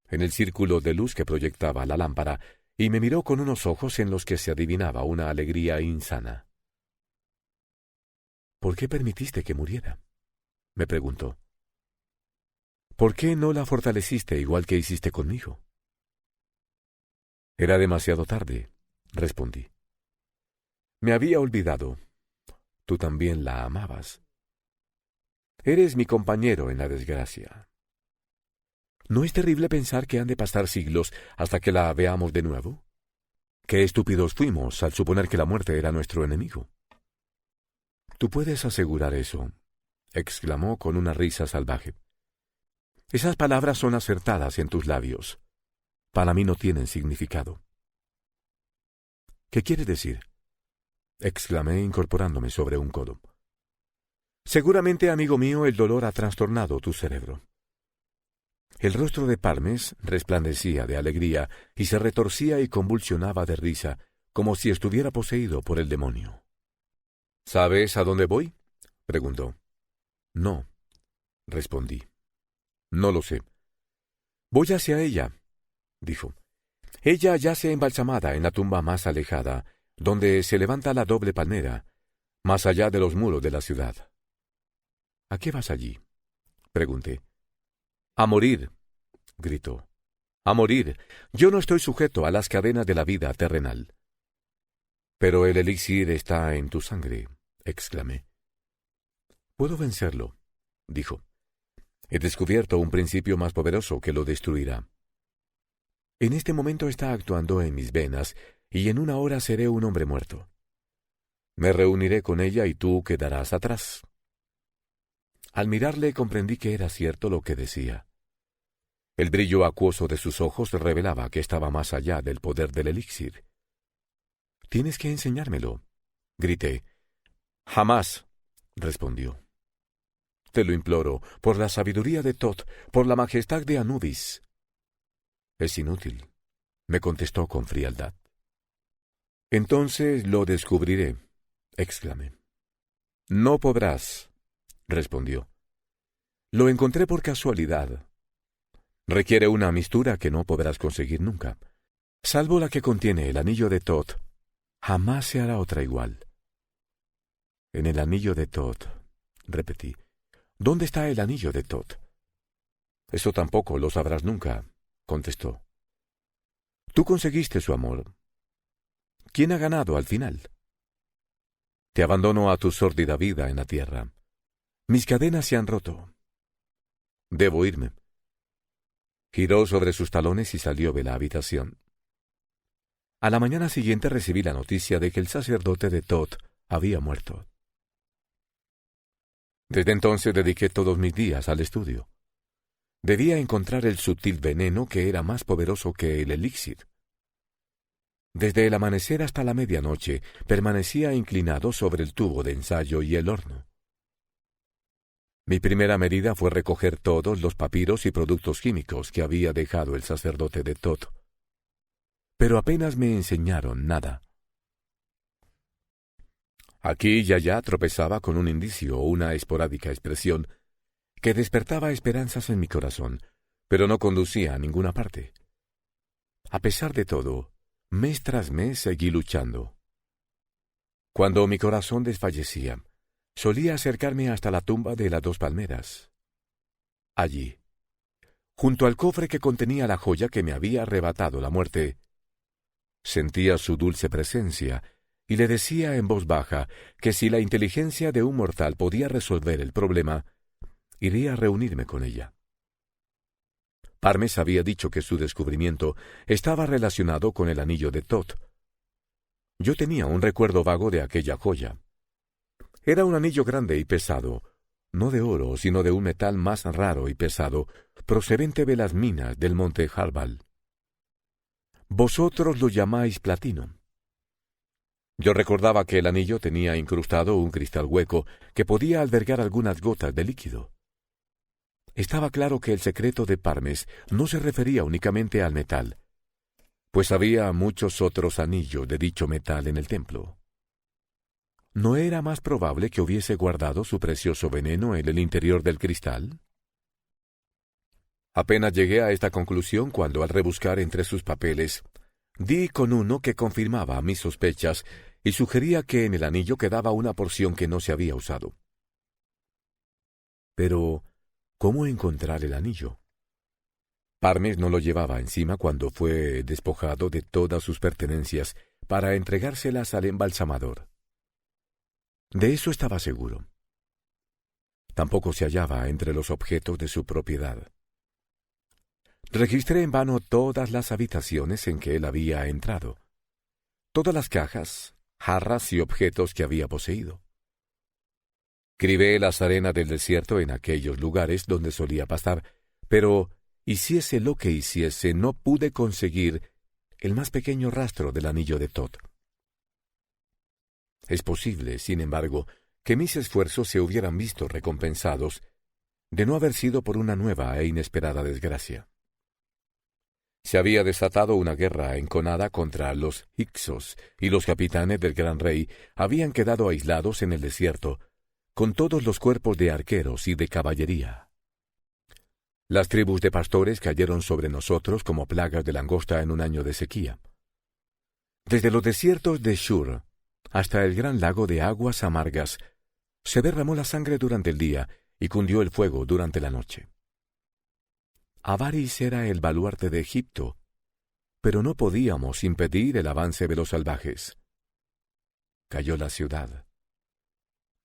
en el círculo de luz que proyectaba la lámpara, y me miró con unos ojos en los que se adivinaba una alegría insana. «¿Por qué permitiste que muriera?», me preguntó. «¿Por qué no la fortaleciste igual que hiciste conmigo?». «Era demasiado tarde», respondí. «Me había olvidado. Tú también la amabas. Eres mi compañero en la desgracia. ¿No es terrible pensar que han de pasar siglos hasta que la veamos de nuevo? Qué estúpidos fuimos al suponer que la muerte era nuestro enemigo. «Tú puedes asegurar eso», exclamó con una risa salvaje. «Esas palabras son acertadas en tus labios. Para mí no tienen significado». «¿Qué quiere decir?», exclamé incorporándome sobre un codo. «Seguramente, amigo mío, el dolor ha trastornado tu cerebro». El rostro de Parmes resplandecía de alegría y se retorcía y convulsionaba de risa, como si estuviera poseído por el demonio. «¿Sabes a dónde voy?», preguntó. «No», respondí. «No lo sé». «Voy hacia ella», dijo. «Ella yace embalsamada en la tumba más alejada, donde se levanta la doble palmera, más allá de los muros de la ciudad». «¿A qué vas allí?», pregunté. «A morir», gritó. «A morir. Yo no estoy sujeto a las cadenas de la vida terrenal». «Pero el elixir está en tu sangre», exclamé. «Puedo vencerlo», dijo. «He descubierto un principio más poderoso que lo destruirá. En este momento está actuando en mis venas, y en una hora seré un hombre muerto. Me reuniré con ella y tú quedarás atrás». Al mirarle comprendí que era cierto lo que decía. El brillo acuoso de sus ojos revelaba que estaba más allá del poder del elixir. «Tienes que enseñármelo», grité. «Jamás», respondió. «Te lo imploro, por la sabiduría de Thoth, por la majestad de Anubis». «Es inútil», me contestó con frialdad. «Entonces lo descubriré», exclamé. «No podrás», respondió. «Lo encontré por casualidad. Requiere una mistura que no podrás conseguir nunca. Salvo la que contiene el anillo de Thoth, jamás se hará otra igual». «En el anillo de Thoth», repetí. «¿Dónde está el anillo de Thoth?» «Eso tampoco lo sabrás nunca», contestó. «Tú conseguiste su amor. ¿Quién ha ganado al final?» «Te abandono a tu sórdida vida en la tierra. Mis cadenas se han roto. Debo irme». Giró sobre sus talones y salió de la habitación. A la mañana siguiente recibí la noticia de que el sacerdote de Thoth había muerto. Desde entonces dediqué todos mis días al estudio. Debía encontrar el sutil veneno que era más poderoso que el elixir. Desde el amanecer hasta la medianoche permanecía inclinado sobre el tubo de ensayo y el horno. Mi primera medida fue recoger todos los papiros y productos químicos que había dejado el sacerdote de Thoth. Pero apenas me enseñaron nada. Aquí y allá tropezaba con un indicio o una esporádica expresión que despertaba esperanzas en mi corazón, pero no conducía a ninguna parte. A pesar de todo, mes tras mes seguí luchando. Cuando mi corazón desfallecía, solía acercarme hasta la tumba de las dos palmeras. Allí, junto al cofre que contenía la joya que me había arrebatado la muerte, sentía su dulce presencia y le decía en voz baja que si la inteligencia de un mortal podía resolver el problema, iría a reunirme con ella. Parmes había dicho que su descubrimiento estaba relacionado con el anillo de Thoth. Yo tenía un recuerdo vago de aquella joya. Era un anillo grande y pesado, no de oro, sino de un metal más raro y pesado, procedente de las minas del monte Harbal. Vosotros lo llamáis platino. Yo recordaba que el anillo tenía incrustado un cristal hueco que podía albergar algunas gotas de líquido. Estaba claro que el secreto de Parmes no se refería únicamente al metal, pues había muchos otros anillos de dicho metal en el templo. ¿No era más probable que hubiese guardado su precioso veneno en el interior del cristal? Apenas llegué a esta conclusión cuando, al rebuscar entre sus papeles, di con uno que confirmaba mis sospechas y sugería que en el anillo quedaba una porción que no se había usado. Pero, ¿cómo encontrar el anillo? Parmes no lo llevaba encima cuando fue despojado de todas sus pertenencias para entregárselas al embalsamador. De eso estaba seguro. Tampoco se hallaba entre los objetos de su propiedad. Registré en vano todas las habitaciones en que él había entrado. todas las cajas, jarras y objetos que había poseído. Crivé las arenas del desierto en aquellos lugares donde solía pastar, pero hiciese lo que hiciese, no pude conseguir el más pequeño rastro del anillo de Thoth. Es posible, sin embargo, que mis esfuerzos se hubieran visto recompensados de no haber sido por una nueva e inesperada desgracia. Se había desatado una guerra enconada contra los Hyksos, y los capitanes del gran rey habían quedado aislados en el desierto, con todos los cuerpos de arqueros y de caballería. Las tribus de pastores cayeron sobre nosotros como plagas de langosta en un año de sequía. Desde los desiertos de Shur hasta el gran lago de aguas amargas, se derramó la sangre durante el día y cundió el fuego durante la noche. Avaris era el baluarte de Egipto, pero no podíamos impedir el avance de los salvajes. Cayó la ciudad.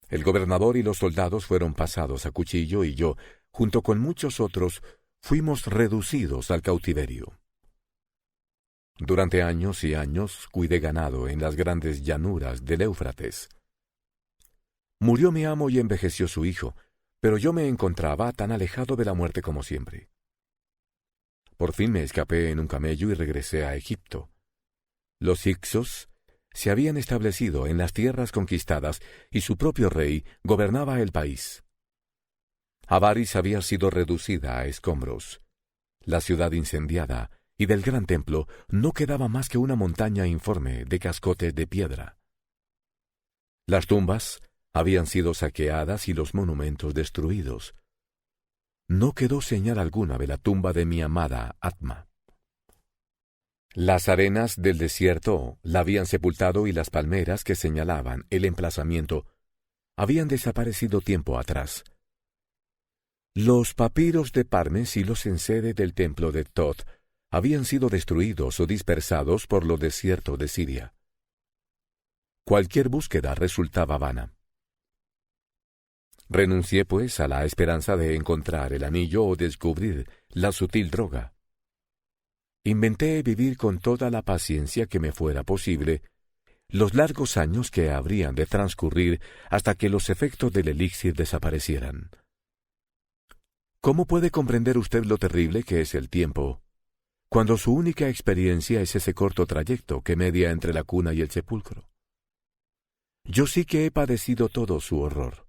El gobernador y los soldados fueron pasados a cuchillo y yo, junto con muchos otros, fuimos reducidos al cautiverio. Durante años y años cuidé ganado en las grandes llanuras del Éufrates. Murió mi amo y envejeció su hijo, pero yo me encontraba tan alejado de la muerte como siempre. Por fin me escapé en un camello y regresé a Egipto. Los Hyksos se habían establecido en las tierras conquistadas y su propio rey gobernaba el país. Avaris había sido reducida a escombros. La ciudad incendiada, y del gran templo no quedaba más que una montaña informe de cascotes de piedra. Las tumbas habían sido saqueadas y los monumentos destruidos. No quedó señal alguna de la tumba de mi amada Atma. Las arenas del desierto la habían sepultado y las palmeras que señalaban el emplazamiento habían desaparecido tiempo atrás. Los papiros de Parmes y los enseres del templo de Thoth habían sido destruidos o dispersados por los desiertos de Siria. Cualquier búsqueda resultaba vana. Renuncié, pues, a la esperanza de encontrar el anillo o descubrir la sutil droga. Inventé vivir con toda la paciencia que me fuera posible los largos años que habrían de transcurrir hasta que los efectos del elixir desaparecieran. ¿Cómo puede comprender usted lo terrible que es el tiempo, cuando su única experiencia es ese corto trayecto que media entre la cuna y el sepulcro? Yo sí que he padecido todo su horror.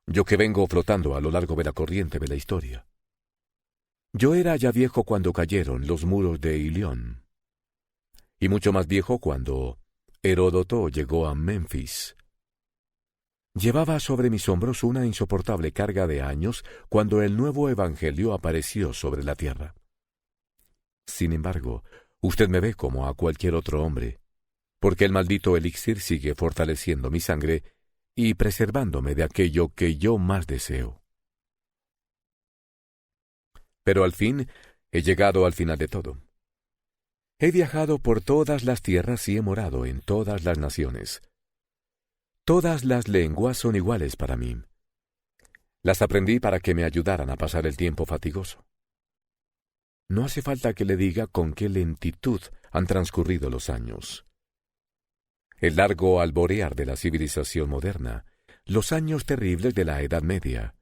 Yo que vengo flotando a lo largo de la corriente de la historia. Yo era ya viejo cuando cayeron los muros de Ilión, y mucho más viejo cuando Heródoto llegó a Memphis. Llevaba sobre mis hombros una insoportable carga de años cuando el nuevo evangelio apareció sobre la tierra. Sin embargo, usted me ve como a cualquier otro hombre, porque el maldito elixir sigue fortaleciendo mi sangre y preservándome de aquello que yo más deseo. Pero al fin, he llegado al final de todo. He viajado por todas las tierras y he morado en todas las naciones. Todas las lenguas son iguales para mí. Las aprendí para que me ayudaran a pasar el tiempo fatigoso. No hace falta que le diga con qué lentitud han transcurrido los años. El largo alborear de la civilización moderna, los años terribles de la Edad Media,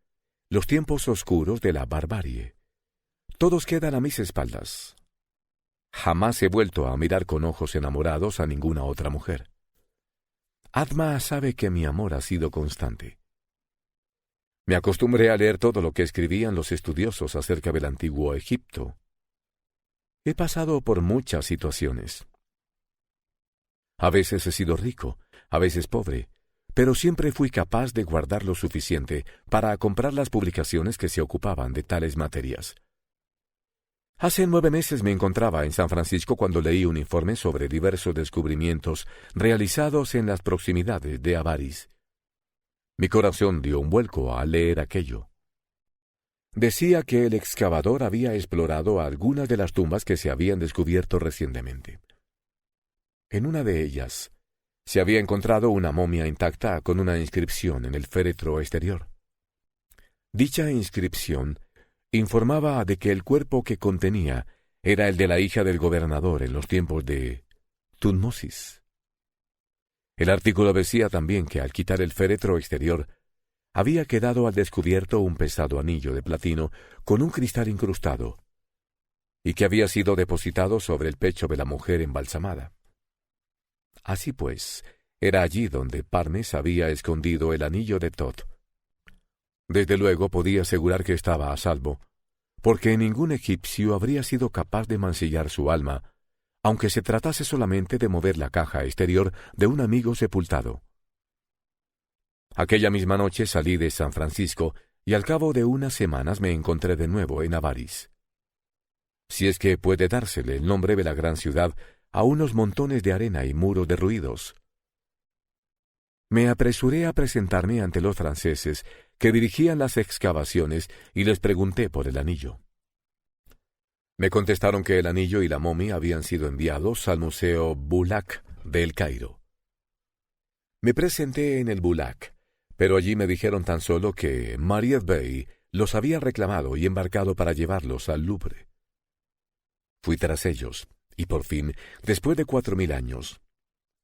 los tiempos oscuros de la barbarie, todos quedan a mis espaldas. Jamás he vuelto a mirar con ojos enamorados a ninguna otra mujer. Atma sabe que mi amor ha sido constante. Me acostumbré a leer todo lo que escribían los estudiosos acerca del antiguo Egipto. He pasado por muchas situaciones. A veces he sido rico, a veces pobre, pero siempre fui capaz de guardar lo suficiente para comprar las publicaciones que se ocupaban de tales materias. Hace 9 meses me encontraba en San Francisco cuando leí un informe sobre diversos descubrimientos realizados en las proximidades de Avaris. Mi corazón dio un vuelco al leer aquello. Decía que el excavador había explorado algunas de las tumbas que se habían descubierto recientemente. En una de ellas se había encontrado una momia intacta con una inscripción en el féretro exterior. Dicha inscripción informaba de que el cuerpo que contenía era el de la hija del gobernador en los tiempos de Tutmosis. El artículo decía también que al quitar el féretro exterior, había quedado al descubierto un pesado anillo de platino con un cristal incrustado, y que había sido depositado sobre el pecho de la mujer embalsamada. Así pues, era allí donde Parmes había escondido el anillo de Thoth. Desde luego podía asegurar que estaba a salvo, porque ningún egipcio habría sido capaz de mancillar su alma, aunque se tratase solamente de mover la caja exterior de un amigo sepultado. Aquella misma noche salí de San Francisco y al cabo de unas semanas me encontré de nuevo en Avaris. Si es que puede dársele el nombre de la gran ciudad a unos montones de arena y muros derruidos. Me apresuré a presentarme ante los franceses que dirigían las excavaciones y les pregunté por el anillo. Me contestaron que el anillo y la momia habían sido enviados al Museo Bulaq de El Cairo. Me presenté en el Bulaq, pero allí me dijeron tan solo que Mariette Bey los había reclamado y embarcado para llevarlos al Louvre. Fui tras ellos, y por fin, después de 4000 años,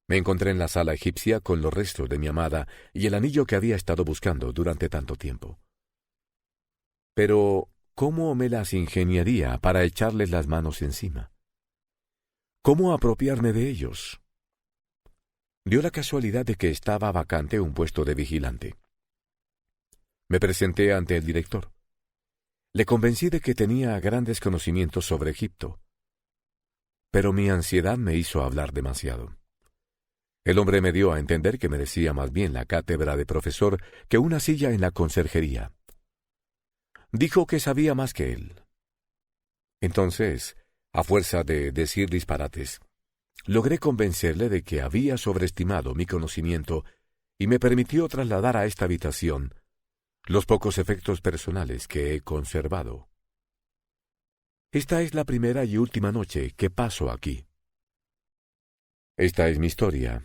me encontré en la sala egipcia con los restos de mi amada y el anillo que había estado buscando durante tanto tiempo. Pero, ¿cómo me las ingeniaría para echarles las manos encima? ¿Cómo apropiarme de ellos? Dio la casualidad de que estaba vacante un puesto de vigilante. Me presenté ante el director. Le convencí de que tenía grandes conocimientos sobre Egipto. Pero mi ansiedad me hizo hablar demasiado. El hombre me dio a entender que merecía más bien la cátedra de profesor que una silla en la conserjería. Dijo que sabía más que él. Entonces, a fuerza de decir disparates, logré convencerle de que había sobreestimado mi conocimiento y me permitió trasladar a esta habitación los pocos efectos personales que he conservado. Esta es la primera y última noche que paso aquí. Esta es mi historia,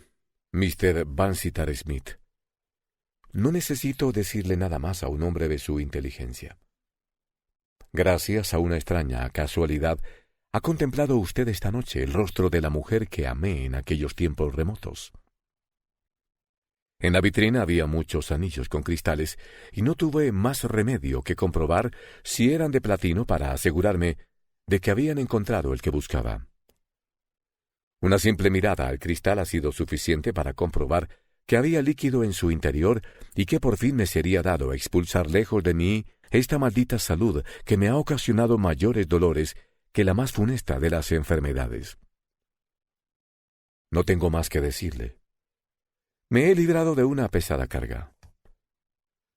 Mr. Vansittart Smith. No necesito decirle nada más a un hombre de su inteligencia. Gracias a una extraña casualidad, ha contemplado usted esta noche el rostro de la mujer que amé en aquellos tiempos remotos. En la vitrina había muchos anillos con cristales, y no tuve más remedio que comprobar si eran de platino para asegurarme de que habían encontrado el que buscaba. Una simple mirada al cristal ha sido suficiente para comprobar que había líquido en su interior y que por fin me sería dado expulsar lejos de mí esta maldita salud que me ha ocasionado mayores dolores que la más funesta de las enfermedades. No tengo más que decirle. Me he librado de una pesada carga.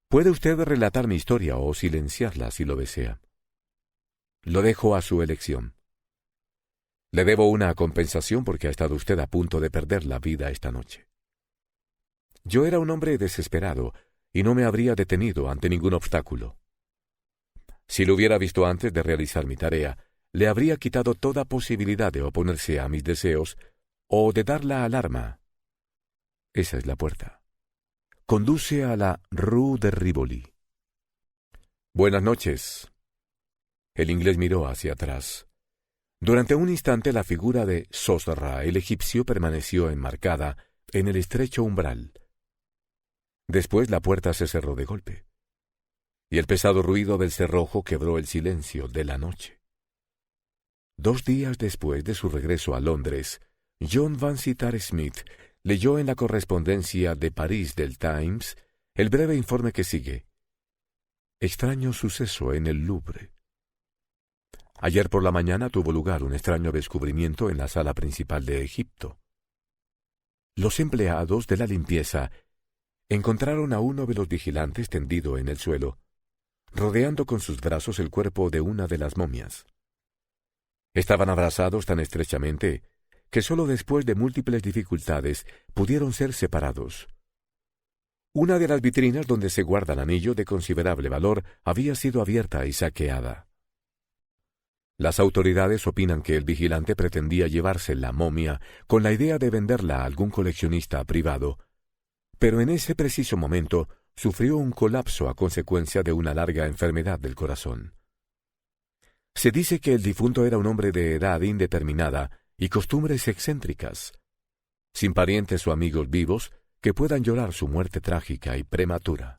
Puede usted relatar mi historia o silenciarla si lo desea. Lo dejo a su elección. Le debo una compensación porque ha estado usted a punto de perder la vida esta noche. Yo era un hombre desesperado y no me habría detenido ante ningún obstáculo. Si lo hubiera visto antes de realizar mi tarea, le habría quitado toda posibilidad de oponerse a mis deseos o de dar la alarma. Esa es la puerta. Conduce a la Rue de Rivoli. Buenas noches. El inglés miró hacia atrás. Durante un instante la figura de Sosra, el egipcio, permaneció enmarcada en el estrecho umbral. Después la puerta se cerró de golpe, y el pesado ruido del cerrojo quebró el silencio de la noche. 2 días después de su regreso a Londres, John Vansittart Smith leyó en la correspondencia de París del Times el breve informe que sigue. Extraño suceso en el Louvre. Ayer por la mañana tuvo lugar un extraño descubrimiento en la sala principal de Egipto. Los empleados de la limpieza encontraron a uno de los vigilantes tendido en el suelo, rodeando con sus brazos el cuerpo de una de las momias. Estaban abrazados tan estrechamente que sólo después de múltiples dificultades pudieron ser separados. Una de las vitrinas donde se guarda el anillo de considerable valor había sido abierta y saqueada. Las autoridades opinan que el vigilante pretendía llevarse la momia con la idea de venderla a algún coleccionista privado, pero en ese preciso momento sufrió un colapso a consecuencia de una larga enfermedad del corazón. Se dice que el difunto era un hombre de edad indeterminada y costumbres excéntricas, sin parientes o amigos vivos que puedan llorar su muerte trágica y prematura.